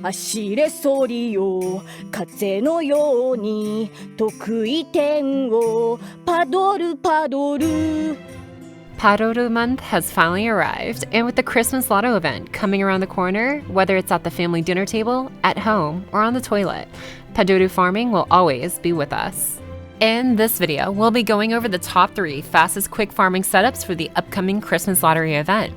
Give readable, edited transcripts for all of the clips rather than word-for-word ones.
走れソリよ風のように得意点をパドルパドル Padoru month has finally arrived, and with the Christmas Lotto event coming around the corner, whether it's at the family dinner table, at home, or on the toilet, Padoru farming will always be with us. In this video, we'll be going over the top 3 fastest quick farming setups for the upcoming Christmas lottery event.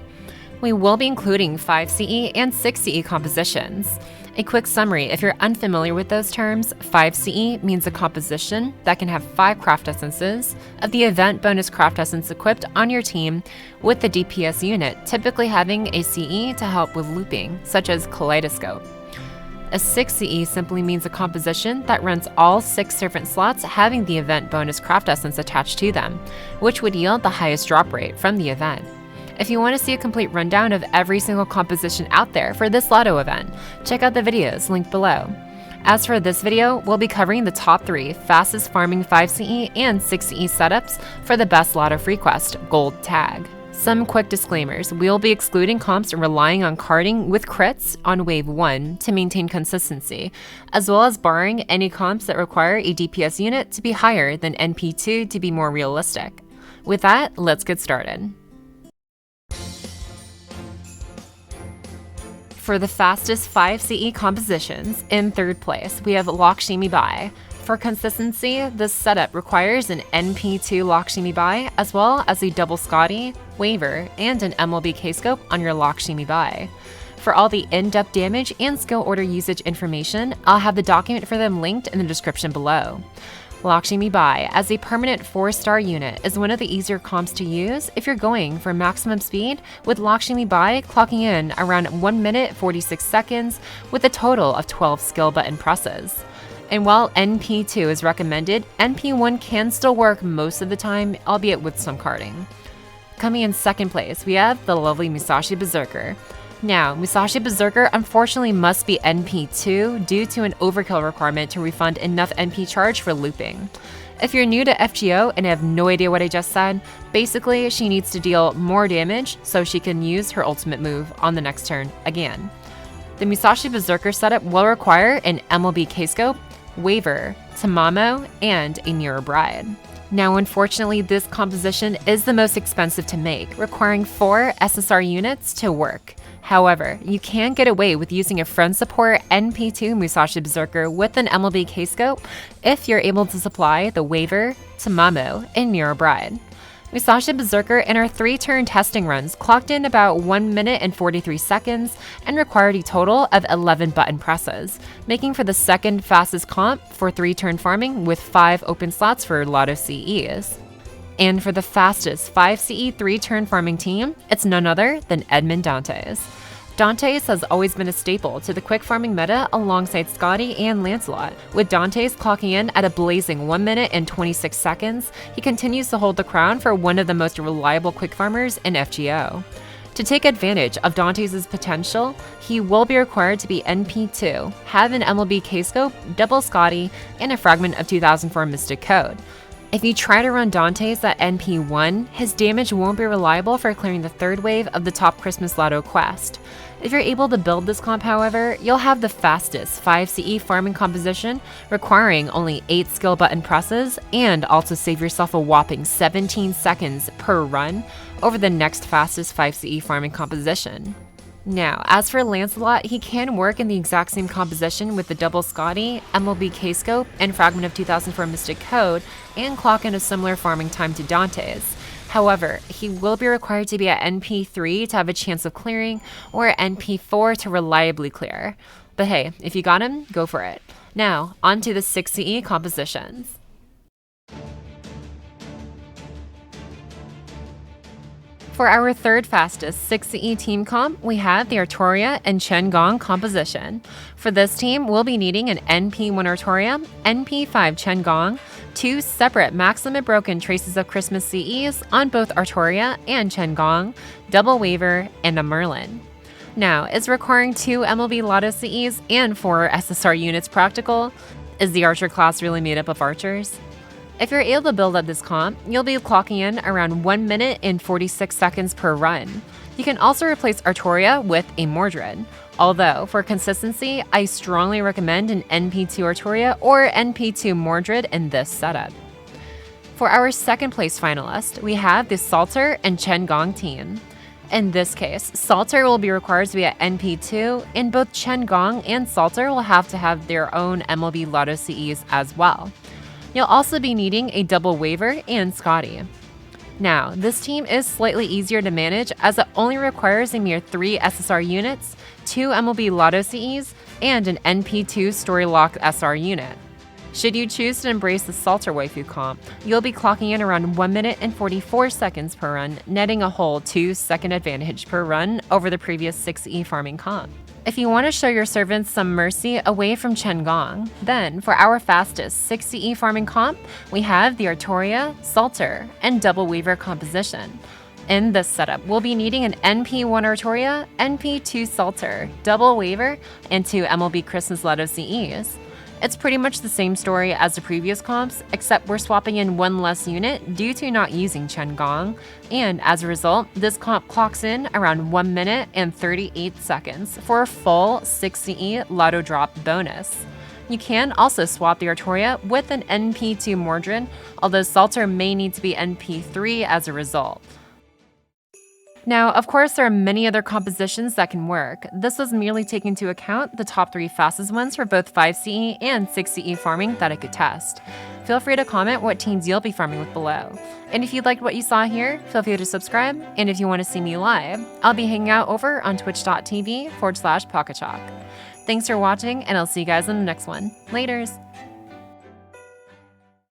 We will be including 5 CE and 6 CE compositions. A quick summary, if you're unfamiliar with those terms, 5 CE means a composition that can have 5 craft essences of the event bonus craft essence equipped on your team, with the DPS unit typically having a CE to help with looping, such as Kaleidoscope. A 6 CE simply means a composition that runs all 6 different slots having the event bonus craft essence attached to them, which would yield the highest drop rate from the event. If you want to see a complete rundown of every single composition out there for this Lotto event, check out the videos linked below. As for this video, we'll be covering the top 3 fastest farming 5 CE and 6 CE setups for the best Lotto Free Quest Gold tag. Some quick disclaimers: we'll be excluding comps and relying on carding with crits on wave 1 to maintain consistency, as well as barring any comps that require a DPS unit to be higher than NP2 to be more realistic. With that, let's get started. For the fastest 5 CE compositions, in 3rd place, we have Lakshmi Bai. For consistency, this setup requires an NP2 Lakshmi Bai, as well as a double Scotty, waiver, and an MLB K-scope on your Lakshmi Bai. For all the in-depth damage and skill order usage information, I'll have the document for them linked in the description below. Lakshmi Bai, as a permanent 4-star unit, is one of the easier comps to use if you're going for maximum speed, with Lakshmi Bai clocking in around 1 minute 46 seconds with a total of 12 skill button presses. And while NP2 is recommended, NP1 can still work most of the time, albeit with some carding. Coming in 2nd place, we have the lovely Musashi Berserker. Now, Musashi Berserker unfortunately must be NP2 due to an overkill requirement to refund enough NP charge for looping. If you're new to FGO and have no idea what I just said, basically she needs to deal more damage so she can use her ultimate move on the next turn again. The Musashi Berserker setup will require an MLB K-scope, waiver, Tamamo, and a Nero Bride. Now, unfortunately, this composition is the most expensive to make, requiring 4 SSR units to work. However, you can get away with using a friend support NP2 Musashi Berserker with an MLB K-scope if you're able to supply the waiver, Tamamo, and Nero Bride. Musashi Berserker in our 3-turn testing runs clocked in about 1 minute and 43 seconds and required a total of 11 button presses, making for the 2nd fastest comp for 3-turn farming with 5 open slots for Lotto CEs. And for the fastest 5 CE 3-turn farming team, it's none other than Edmond Dantes. Dantes has always been a staple to the quick farming meta alongside Scotty and Lancelot. With Dantes clocking in at a blazing 1 minute and 26 seconds, he continues to hold the crown for one of the most reliable quick farmers in FGO. To take advantage of Dantes' potential, he will be required to be NP2, have an MLB K-scope, double Scotty, and a fragment of 2004 Mystic Code. If you try to run Dantes at NP1, his damage won't be reliable for clearing the 3rd wave of the top Christmas Lotto quest. If you're able to build this comp, however, you'll have the fastest 5 CE farming composition, requiring only 8 skill button presses, and also save yourself a whopping 17 seconds per run over the next fastest 5 CE farming composition. Now, as for Lancelot, he can work in the exact same composition with the double Scotty, MLB K-scope, and fragment of 2004 Mystic Code, and clock in a similar farming time to Dantes. However, he will be required to be at NP3 to have a chance of clearing, or at NP4 to reliably clear. But hey, if you got him, go for it. Now, on to the 6 CE compositions. For our 3rd fastest 6 CE team comp, we have the Artoria and Chen Gong composition. For this team, we'll be needing an NP1 Artoria, NP5 Chen Gong, 2 separate max limit broken traces of Christmas CEs on both Artoria and Chen Gong, double waiver, and a Merlin. Now, is requiring 2 MLB Lotto CEs and 4 SSR units practical? Is the Archer class really made up of archers? If you're able to build up this comp, you'll be clocking in around 1 minute and 46 seconds per run. You can also replace Artoria with a Mordred, although for consistency, I strongly recommend an NP2 Artoria or NP2 Mordred in this setup. For our second place finalist, we have the Salter and Chen Gong team. In this case, Salter will be required to be at NP2, and both Chen Gong and Salter will have to have their own MLB Lotto CEs as well. You'll also be needing a double waiver and Scotty. Now, this team is slightly easier to manage as it only requires a mere 3 SSR units, 2 MLB Lotto CEs, and an NP2 Storylock SR unit. Should you choose to embrace the Salter waifu comp, you'll be clocking in around 1 minute and 44 seconds per run, netting a whole 2-second advantage per run over the previous 6E farming comp. If you want to show your servants some mercy away from Chen Gong, then for our fastest 6E farming comp, we have the Artoria, Salter, and double weaver composition. In this setup, we'll be needing an NP1 Artoria, NP2 Salter, double waiver, and 2 MLB Christmas Lotto CEs. It's pretty much the same story as the previous comps, except we're swapping in 1 less unit due to not using Chen Gong, and as a result, this comp clocks in around 1 minute and 38 seconds for a full 6CE Lotto drop bonus. You can also swap the Artoria with an NP2 Mordred, although Salter may need to be NP3 as a result. Now, of course, there are many other compositions that can work. This was merely taking into account the top 3 fastest ones for both 5CE and 6CE farming that I could test. Feel free to comment what teams you'll be farming with below. And if you liked what you saw here, feel free to subscribe. And if you want to see me live, I'll be hanging out over on twitch.tv/PocketChalk. Thanks for watching, and I'll see you guys in the next one. Laters!